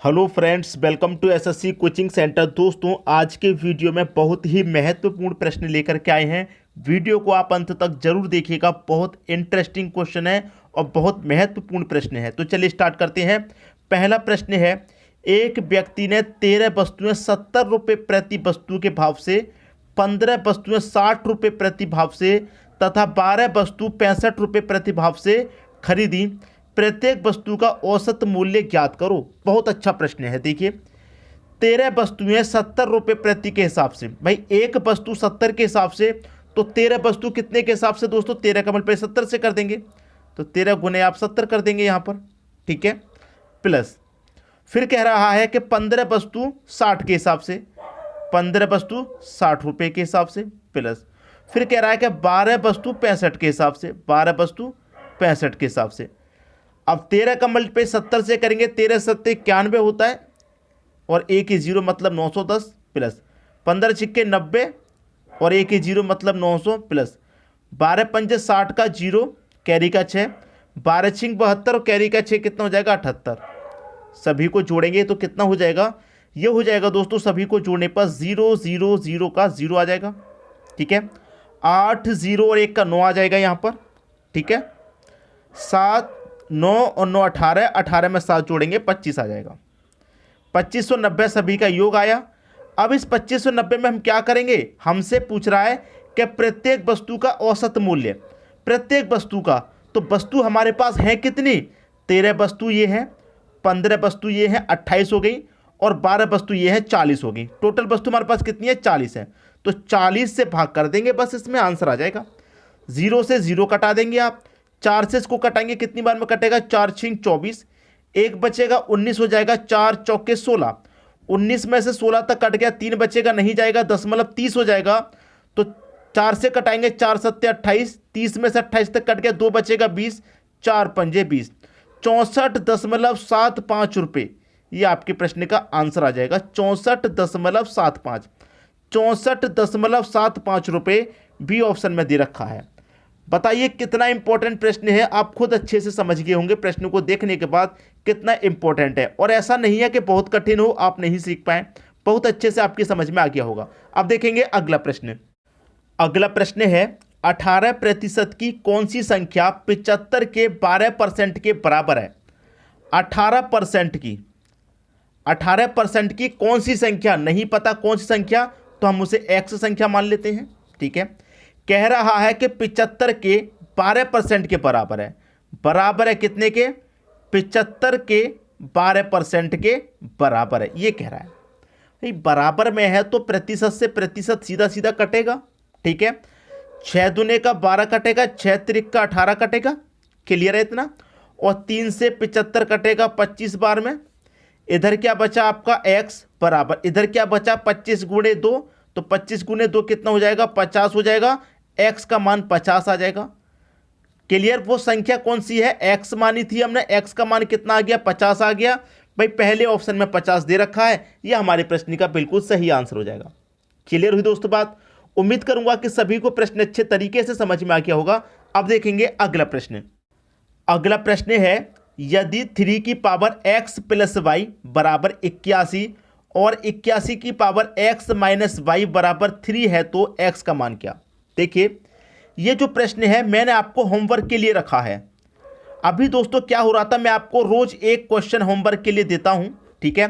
Hello friends, welcome to SSC coaching centre. दोस्तों, आज के वीडियो में बहुत ही महत्वपूर्ण प्रश्न लेकर के आए हैं। वीडियो को आप अंत तक जरूर देखिएगा, बहुत इंटरेस्टिंग क्वेश्चन है और बहुत महत्वपूर्ण प्रश्न है। तो चलिए स्टार्ट करते हैं। पहला प्रश्न है, एक व्यक्ति ने 13 वस्तुएं 70 रुपये प्रति वस्तु के भाव से, 15 वस्तुएं 60 रुपये प्रति भाव से तथा 12 वस्तु 65 रुपये प्रति भाव से खरीदी। प्रत्येक वस्तु का औसत मूल्य ज्ञात करो। बहुत अच्छा प्रश्न है। देखिए, 13 वस्तुएं 70 रुपये प्रति के हिसाब से, भाई एक वस्तु 70 के हिसाब से, तो 13 वस्तु कितने के हिसाब से दोस्तों? 13 का मल्टीप्लाई 70 से कर देंगे, तो 13 गुने आप 70 कर देंगे यहाँ पर, ठीक है। प्लस फिर कह रहा है कि 15 वस्तु 60 के हिसाब से, 15 वस्तु 60 रुपये के हिसाब से, प्लस फिर कह रहा है कि 12 वस्तु 65 के हिसाब से, 12 वस्तु 65 के हिसाब से। अब 13 का मल्टीप्लाई 70 से करेंगे, 13 7 91 होता है और एक ही जीरो मतलब 910, प्लस 15 छिक्के 90 और एक ही जीरो मतलब 900, प्लस 12 पंजे 60 का जीरो, कैरी का 6, 12 छिंग 72 और कैरी का 6 कितना हो जाएगा? 78। सभी को जोड़ेंगे तो कितना हो जाएगा? ये हो जाएगा दोस्तों, सभी को जोड़ने पर 0 0 0 का 0 आ जाएगा, ठीक है। 8 0 और 1 का 9 आ जाएगा यहाँ पर, ठीक है। 7 9 और 9 18, 18 में 7 जोड़ेंगे 25 आ जाएगा। 2590 सभी का योग आया। अब इस 2590 में हम क्या करेंगे? हमसे पूछ रहा है कि प्रत्येक वस्तु का औसत मूल्य, प्रत्येक वस्तु का। तो वस्तु हमारे पास है कितनी? 13 वस्तु ये है, 15 वस्तु ये है, 28 हो गई, और 12 वस्तु ये है, 40 हो गई। टोटल वस्तु हमारे पास कितनी है? 40 है। तो 40 से भाग कर देंगे, बस इसमें आंसर आ जाएगा। 0 से 0 कटा देंगे आप, 4 से इसको कटाएंगे, कितनी बार में कटेगा? 4 छिंग 24, एक बचेगा 19 हो जाएगा, 4 चौके 16, 19 में से 16 तक कट गया, 3 बचेगा, नहीं जाएगा, 10 मतलब 30 हो जाएगा। तो 4 से कटाएंगे, 4 सत्ते 28, 30 में से 28 तक कट गया, 2 बचेगा 20, 4 पंजे 20, 64.75 रुपये। ये आपके प्रश्न का आंसर आ जाएगा, 64.75, 64.75 रुपये भी ऑप्शन में दे रखा है। बताइए कितना इंपॉर्टेंट प्रश्न है, आप खुद अच्छे से समझ गए होंगे प्रश्न को देखने के बाद कितना इंपॉर्टेंट है। और ऐसा नहीं है कि बहुत कठिन हो, आप नहीं सीख पाए, बहुत अच्छे से आपकी समझ में आ गया होगा। अब देखेंगे अगला प्रश्न। अगला प्रश्न है, 18% की कौन सी संख्या 75 के 12% के बराबर है? 18% की, 18% की कौन सी संख्या? नहीं पता कौन सी संख्या, तो हम उसे एक्स संख्या मान लेते हैं, ठीक है। कह रहा है कि 75 के 12% के बराबर है। बराबर है कितने के? 75 के 12% के बराबर है, ये कह रहा है। भाई बराबर में है तो प्रतिशत से प्रतिशत सीधा सीधा कटेगा, ठीक है। 6 दूने का 12 कटेगा, 6 त्रिक का 18 कटेगा, क्लियर है इतना। और 3 से 75 कटेगा 25 बार में। इधर क्या बचा आपका? x बराबर, इधर क्या बचा? 25 गुणे 2, तो 25 गुणे 2 कितना हो जाएगा? 50 हो जाएगा। x का मान 50 आ जाएगा, क्लियर। वो संख्या कौन सी है? x मानी थी हमने, x का मान कितना आ गया? 50 आ गया। भाई पहले ऑप्शन में 50 दे रखा है, ये हमारे प्रश्न का बिल्कुल सही आंसर हो जाएगा। क्लियर हुई दोस्तों बात? उम्मीद करूंगा कि सभी को प्रश्न अच्छे तरीके से समझ में आ गया होगा। अब देखेंगे अगला प्रश्न। अगला प्रश्न है, यदि 3 की पावर x प्लस वाई बराबर 81 और 81 की पावर x माइनस वाई बराबर 3 है तो x का मान क्या? देखिए, ये जो प्रश्न है मैंने आपको होमवर्क के लिए रखा है। अभी दोस्तों क्या हो रहा था, मैं आपको रोज एक क्वेश्चन होमवर्क के लिए देता हूं, ठीक है।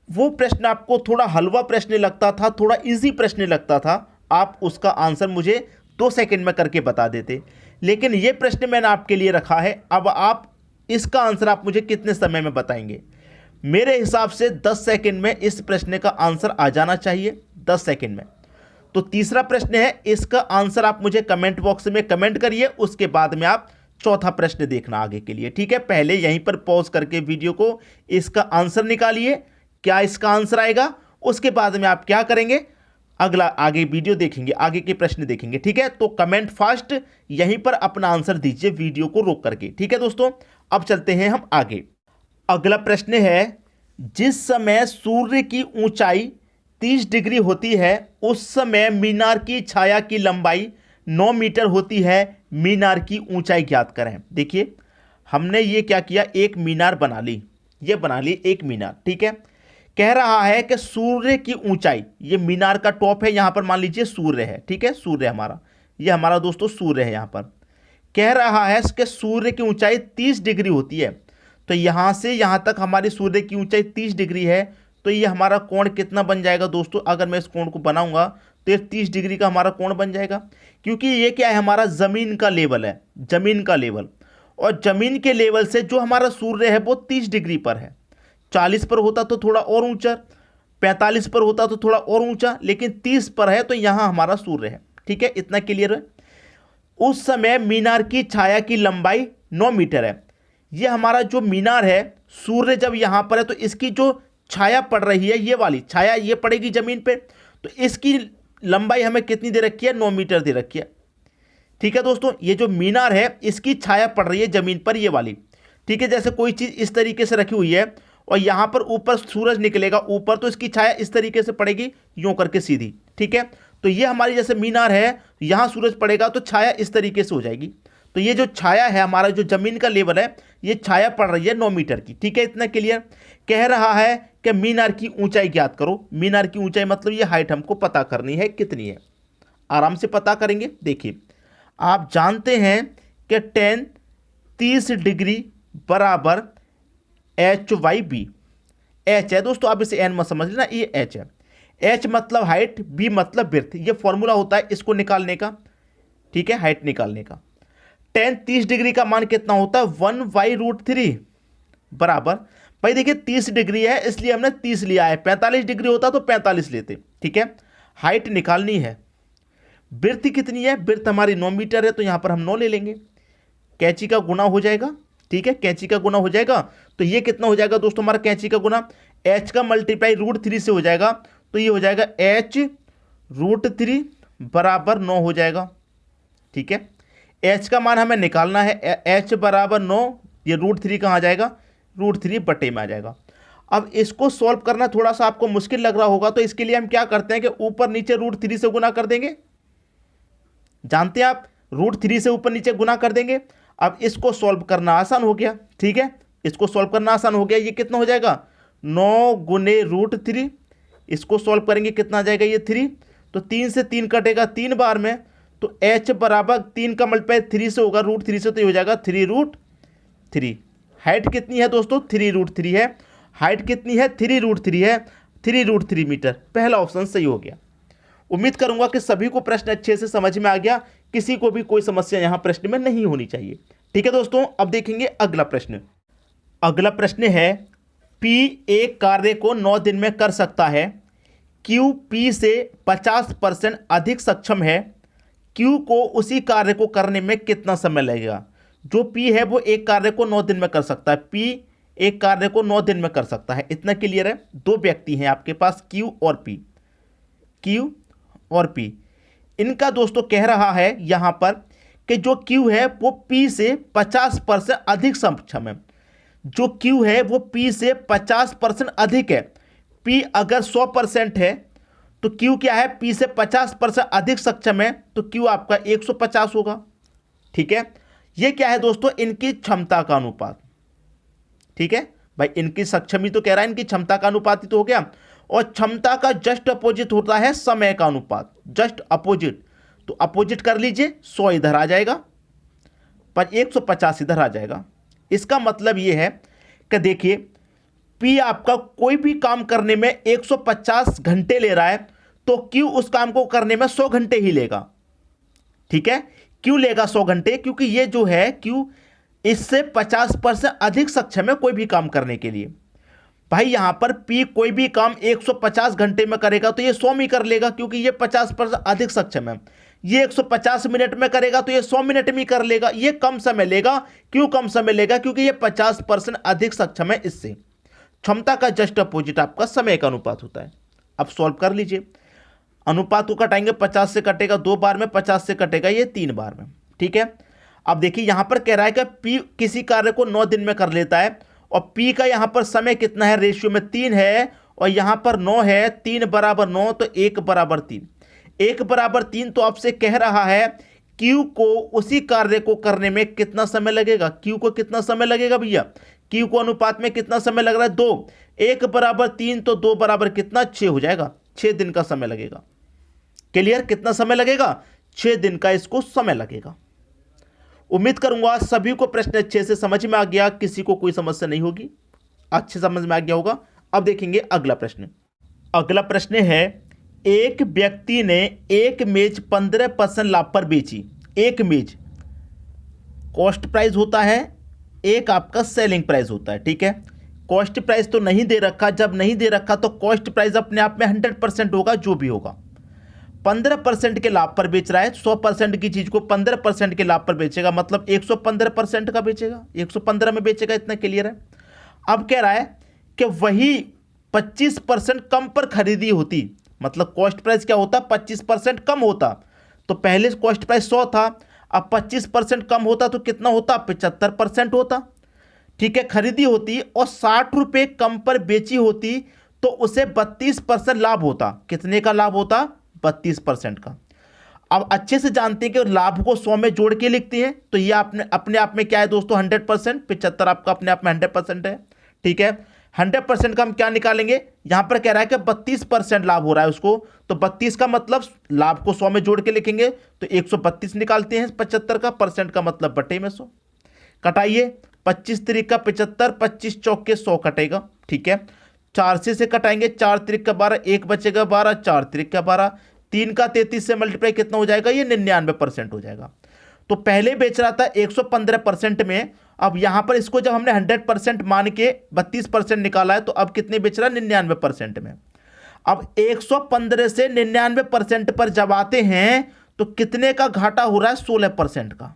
वो प्रश्न आपको थोड़ा हलवा प्रश्न लगता था, थोड़ा इजी प्रश्न लगता था, आप उसका आंसर मुझे 2 सेकंड में करके बता देते। लेकिन ये प्रश्न मैंने आपके लिए रखा है, अब आप इसका आंसर आप मुझे कितने समय में बताएंगे? मेरे हिसाब से 10 सेकंड में इस प्रश्न का आंसर आ जाना चाहिए, 10 सेकंड में। तो तीसरा प्रश्न है, इसका आंसर आप मुझे कमेंट बॉक्स में कमेंट करिए, उसके बाद में आप चौथा प्रश्न देखना आगे के लिए, ठीक है। पहले यहीं पर पॉज करके वीडियो को इसका आंसर निकालिए, क्या इसका आंसर आएगा, उसके बाद में आप क्या करेंगे? अगला आगे वीडियो देखेंगे, आगे के प्रश्न देखेंगे, ठीक है। तो कमेंट फास्ट यहीं पर अपना आंसर दीजिए वीडियो को रोक करके, ठीक है दोस्तों। अब चलते हैं हम आगे। अगला प्रश्न है, जिस समय सूर्य की ऊंचाई 30 डिग्री होती है उस समय मीनार की छाया की लंबाई 9 मीटर होती है, मीनार की ऊंचाई ज्ञात करें। देखिए, हमने ये क्या किया, एक मीनार बना ली, ये बना ली एक मीनार, ठीक है। कह रहा है कि सूर्य की ऊंचाई, ये मीनार का टॉप है, यहां पर मान लीजिए सूर्य है, ठीक है, सूर्य हमारा, ये हमारा दोस्तों सूर्य है। यहां पर कह रहा है कि सूर्य की ऊंचाई 30 डिग्री होती है, तो यहां से यहां तक हमारी सूर्य की ऊंचाई 30 डिग्री है, तो ये हमारा कोण कितना बन जाएगा दोस्तों, अगर मैं इस कोण को बनाऊंगा तो ये 30 डिग्री का हमारा कोण बन जाएगा, क्योंकि ये क्या है, हमारा जमीन का लेवल है, जमीन का लेवल। और जमीन के लेवल से जो हमारा सूर्य है वो 30 डिग्री पर है। 40 पर होता तो थोड़ा और ऊंचा, 45 पर होता तो थोड़ा और ऊंचा, लेकिन 30 पर है तो यहां हमारा सूर्य है, ठीक है, इतना क्लियर है। उस समय मीनार की छाया की लंबाई 9 मीटर है। ये हमारा जो मीनार है, सूर्य जब यहां पर है तो इसकी जो छाया पड़ रही है, ये वाली छाया ये पड़ेगी जमीन पे, तो इसकी लंबाई हमें कितनी दे रखी है, 9 मीटर दे रखी है, ठीक है दोस्तों। ये जो मीनार है इसकी छाया पड़ रही है जमीन पर, ये वाली, ठीक है। जैसे कोई चीज इस तरीके से रखी हुई है और यहां पर ऊपर सूरज निकलेगा ऊपर, तो इसकी छाया इस तरीके से पड़ेगी, यूं करके सीधी, ठीक है। तो ये हमारी जैसे मीनार है, यहां सूरज पड़ेगा तो छाया इस तरीके से हो जाएगी। तो ये जो छाया है, हमारा जो जमीन का लेवल है, ये छाया पड़ रही है 9 मीटर की, ठीक है, इतना क्लियर। कह रहा है कि मीनार की ऊंचाई ज्ञात करो। मीनार की ऊंचाई मतलब ये हाइट हमको पता करनी है कितनी है, आराम से पता करेंगे। देखिए आप जानते हैं कि tan 30 डिग्री बराबर h/b। h है दोस्तों, आप इसे n मत समझ लेना, ये h है। h मतलब हाइट, b मतलब बिर्थ, ये फॉर्मूला होता है इसको निकालने का, ठीक है, हाइट निकालने का। tan 30 डिग्री का मान कितना होता है, 1/√3 बराबर, भाई देखिए 30 डिग्री है इसलिए हमने 30 लिया है, 45 डिग्री होता तो 45 लेते, ठीक है। हाइट निकालनी है। बिर्थ कितनी है, बिर्थ हमारी 9 मीटर है, तो यहां पर हम 9 ले लेंगे, कैंची का गुना हो जाएगा, ठीक है, कैंची का गुना हो जाएगा। तो ये कितना हो जाएगा दोस्तों, हमारा कैंची का गुना h का मल्टीप्लाई √3 से हो जाएगा, तो ये हो जाएगा h√3 बराबर 9 हो जाएगा, ठीक है। h का मान हमें निकालना है, h बराबर 9, ये √3 कहाँ आ जाएगा, √3 बटे में आ जाएगा। अब इसको सॉल्व करना थोड़ा सा आपको मुश्किल लग रहा होगा, तो इसके लिए हम क्या करते हैं कि ऊपर नीचे √3 से गुना कर देंगे, जानते हैं आप, √3 से ऊपर नीचे गुना कर देंगे। अब इसको सॉल्व करना आसान हो गया, ठीक है, इसको सॉल्व करना आसान हो गया। ये कितना हो जाएगा, 9 गुने √3, इसको सॉल्व करेंगे कितना आ जाएगा, ये 3, तो 3 से 3 कटेगा 3 बार में, तो h बराबर 3 का मल्टीप्लाई 3 से होगा, √3 से, तो ये हो जाएगा 3√3। हाइट कितनी है दोस्तों, 3√3 है। हाइट कितनी है, 3√3 है, 3√3 मीटर। पहला ऑप्शन सही हो गया। उम्मीद करूंगा कि सभी को प्रश्न अच्छे से समझ में आ गया, किसी को भी कोई समस्या यहां प्रश्न में नहीं होनी चाहिए, ठीक है दोस्तों। अब देखेंगे अगला प्रश्न। अगला प्रश्न है, P एक कार्य को 9 दिन में कर सकता है, Q P से 50% अधिक सक्षम है, Q को उसी कार्य को करने में कितना समय लगेगा। जो P है वो एक कार्य को 9 दिन में कर सकता है, P एक कार्य को 9 दिन में कर सकता है, इतना क्लियर है। दो व्यक्ति हैं आपके पास, Q और P, Q और P। इनका दोस्तों कह रहा है यहां पर कि जो Q है वो P से 50% अधिक सक्षम है। जो Q है वो P से 50% अधिक है। P अगर 100% है तो Q क्या है, P से 50% अधिक सक्षम है, तो Q आपका 150 होगा, ठीक है। ये क्या है दोस्तों, इनकी क्षमता का अनुपात, ठीक है भाई, इनकी सक्षमी तो कह रहा है, इनकी क्षमता का अनुपात ही तो हो गया। और क्षमता का जस्ट अपोजिट होता है समय का अनुपात, जस्ट अपोजिट, तो अपोजिट कर लीजिए, 100 इधर आ जाएगा पर 150 इधर आ जाएगा। इसका मतलब यह है कि देखिए P आपका कोई भी काम करने में 150 घंटे ले रहा है, तो Q उस काम को करने में 100 घंटे ही लेगा, ठीक है। क्यों लेगा 100 घंटे, क्योंकि ये जो है Q इससे 50% अधिक सक्षम है कोई भी काम करने के लिए। भाई यहां पर P कोई भी काम 150 घंटे में करेगा तो ये 100 में कर लेगा, क्योंकि ये 50% अधिक सक्षम है। ये 150 मिनट में करेगा तो ये 100 मिनट में कर लेगा, ये कम समय लेगा। क्यों कम समय लेगा, क्योंकि ये 50% अधिक सक्षम है। इससे क्षमता का जस्ट अपोजिट आपका समय का अनुपात होता है। अब सॉल्व कर लीजिए, अनुपात को कटाएंगे, 50 से कटेगा 2 बार में, 50 से कटेगा ये 3 बार में, ठीक है। अब देखिए यहां पर कह रहा है कि P किसी कार्य को 9 दिन में कर लेता है, और P का यहां पर समय कितना है, रेशियो में 3 है, और यहां पर 9 है, 3 बराबर 9, तो 1 बराबर 3, 1 बराबर 3। तो आपसे कह रहा है क्यू को उसी कार्य को करने में कितना समय लगेगा, क्यू को कितना समय लगेगा भैया, क्यू को अनुपात में कितना समय लग रहा है 2, 1 बराबर 3 तो 2 बराबर कितना 6 हो जाएगा, 6 दिन का समय लगेगा। क्लियर, कितना समय लगेगा, 6 दिन का इसको समय लगेगा। उम्मीद करूंगा सभी को प्रश्न अच्छे से समझ में आ गया, किसी को कोई समस्या नहीं होगी, अच्छे समझ में आ गया होगा। अब देखेंगे अगला प्रश्न। अगला प्रश्न है, एक व्यक्ति ने एक मेज 15% लाभ पर बेची। एक मेज कॉस्ट प्राइस होता है, एक आपका सेलिंग प्राइस होता है, ठीक है। कॉस्ट प्राइस तो नहीं दे रखा, जब नहीं दे रखा तो कॉस्ट प्राइस अपने आप में 100% होगा, जो भी होगा। 15% के लाभ पर बेच रहा है, 100% की चीज को 15% के लाभ पर बेचेगा, मतलब 115% का बेचेगा, 115 में बेचेगा, इतना क्लियर है। अब कह रहा है कि वही 25% कम पर खरीदी होती, मतलब कॉस्ट प्राइस क्या होता, 25% कम होता। तो पहले कॉस्ट प्राइस 100 था, अब 25% कम होता तो कितना होता, 75% होता, ठीक है। खरीदी होती और 60 रुपये कम पर बेची होती तो उसे 32% लाभ होता। कितने का लाभ होता, 32% का। अब अच्छे से जानते हैं कि लाभ को 100 में जोड़ के लिखते हैं, तो ये अपने आप में क्या है दोस्तों, 100%, 75 आपका अपने आप में 100% है, ठीक है। 100% का हम क्या निकालेंगे, यहां पर कह रहा है कि 32% लाभ हो रहा है उसको, तो 32 का मतलब लाभ को 100 में जोड़ के लिखेंगे तो 132 निकालते हैं 75 का, परसेंट का मतलब बटे में 100। कटाइए, 25 त्रिक का 75, 25 चौक के 100 कटेगा, ठीक है। 4 से कटाएंगे, 4 त्रिक का 12, 1 बचेगा 12, 4 त्रिक का 12, 3 का 33 से मल्टीप्लाई कितना हो जाएगा, ये 99% हो जाएगा। तो पहले बेच रहा था 115% में, अब यहां पर इसको जब हमने 100% मान के 32% निकाला है तो अब कितने बेच रहा है, 99% में। अब 115 से 99% पर जब आते हैं तो कितने का घाटा हो रहा है, 16% का।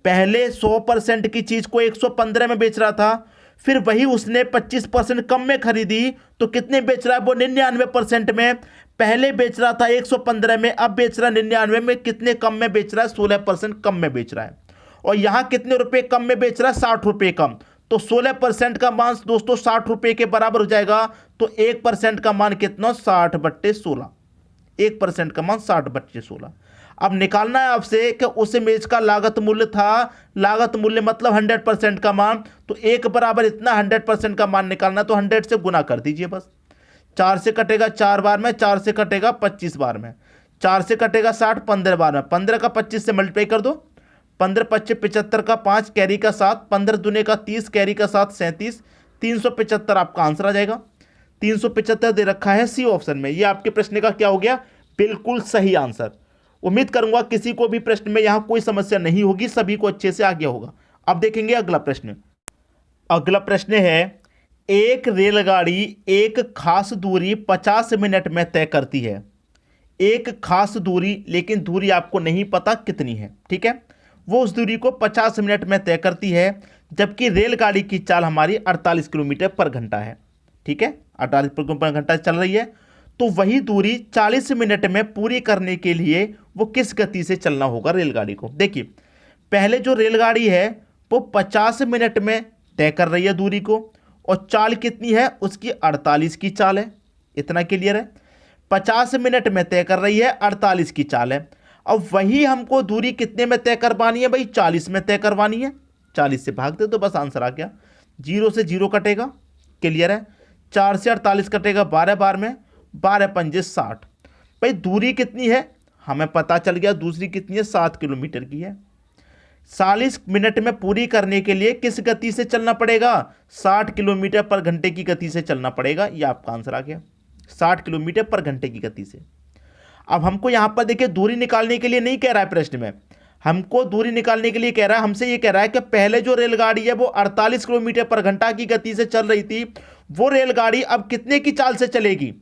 पहले 100% की चीज को 115 में बेच रहा था, फिर वही उसने 25% कम में खरीदी तो कितने बेच रहा है, वो 99% में। पहले बेच रहा था 115 में, अब बेच रहा है 99 में, कितने कम में बेच रहा है, 16% कम में बेच रहा है। और यहां कितने रुपए कम में बेच रहा है, 60 रुपए कम, तो 16% का मान दोस्तों 60 रुपए के बराबर हो जाएगा। तो 1% का मान कितना, 60/16, 1% का मान 60/16। अब निकालना है आपसे कि उस इमेज का लागत मूल्य था, लागत मूल्य मतलब 100% का मान, तो 1 बराबर इतना 100% का मान निकालना, तो 100 से गुना कर दीजिए बस। 4 से कटेगा 4 बार में, 4 से कटेगा 25 बार में, 4 से कटेगा 60 15 बार में, 15 का 25 से मल्टीप्लाई कर दो, 15 25 75 का 5 कैरी का 7, 15 दूने का 30 कैरी का 7 37, 375 आपका आंसर आ जाएगा। 375 दे रखा है सी ऑप्शन में, ये आपके प्रश्न का क्या हो गया, बिल्कुल सही आंसर। उम्मीद करूंगा किसी को भी प्रश्न में यहां कोई समस्या नहीं होगी, सभी को अच्छे से आ गया होगा। अब देखेंगे अगला प्रश्न। अगला प्रश्न है, एक रेलगाड़ी एक खास दूरी 50 मिनट में तय करती है। एक खास दूरी, लेकिन दूरी आपको नहीं पता कितनी है, ठीक है। वो उस दूरी को 50 मिनट में तय करती है, जबकि रेलगाड़ी की चाल हमारी 48 किलोमीटर पर घंटा है, ठीक है, 48 किलोमीटर पर घंटा चल रही है। तो वही दूरी 40 मिनट में पूरी करने के लिए वो किस गति से चलना होगा रेलगाड़ी को। देखिए, पहले जो रेलगाड़ी है वो 50 मिनट में तय कर रही है दूरी को, और चाल कितनी है उसकी, 48 की चाल है, इतना क्लियर है। 50 मिनट में तय कर रही है, 48 की चाल है। अब वही हमको दूरी कितने में तय करवानी है भाई, 40 में तय करवानी है। 40 से भाग दे तो बस आंसर आ गया, 0 से 0 कटेगा, क्लियर है। 4 से 48 कटेगा 12 बार में, 12 पंजे 60। भाई दूरी कितनी है हमें पता चल गया, दूसरी कितनी है, 7 किलोमीटर की है। 40 मिनट में पूरी करने के लिए किस गति से चलना पड़ेगा, 60 किलोमीटर पर घंटे की गति से चलना पड़ेगा। ये आपका आंसर आ गया, 60 किलोमीटर पर घंटे की गति से। अब हमको यहां पर देखिए दूरी निकालने के लिए नहीं कह रहा है प्रश्न में, हमको दूरी निकालने के लिए कह रहा है, हमसे ये कह रहा है कि पहले जो रेलगाड़ी है वो 48 किलोमीटर पर घंटा की गति से चल रही थी, वो रेलगाड़ी अब कितने की चाल से चलेगी।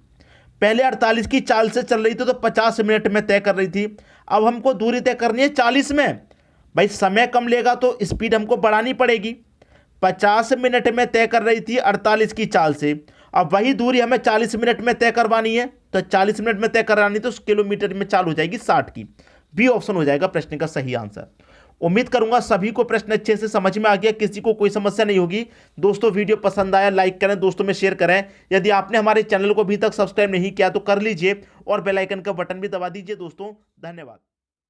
पहले 48 की चाल से चल रही थी तो 50 मिनट में तय कर रही थी, अब हमको दूरी तय करनी है 40 में। भाई समय कम लेगा तो स्पीड हमको बढ़ानी पड़ेगी। 50 मिनट में तय कर रही थी 48 की चाल से, अब वही दूरी हमें 40 मिनट में तय करवानी है, तो 40 मिनट में तय करवानी तो किलोमीटर में चाल हो जाएगी 60 की। बी ऑप्शन हो जाएगा प्रश्न का सही आंसर। उम्मीद करूंगा सभी को प्रश्न अच्छे से समझ में आ गया, किसी को कोई समस्या नहीं होगी। दोस्तों वीडियो पसंद आया लाइक करें, दोस्तों में शेयर करें। यदि आपने हमारे चैनल को अभी तक सब्सक्राइब नहीं किया तो कर लीजिए और बेल आइकन का बटन भी दबा दीजिए। दोस्तों धन्यवाद।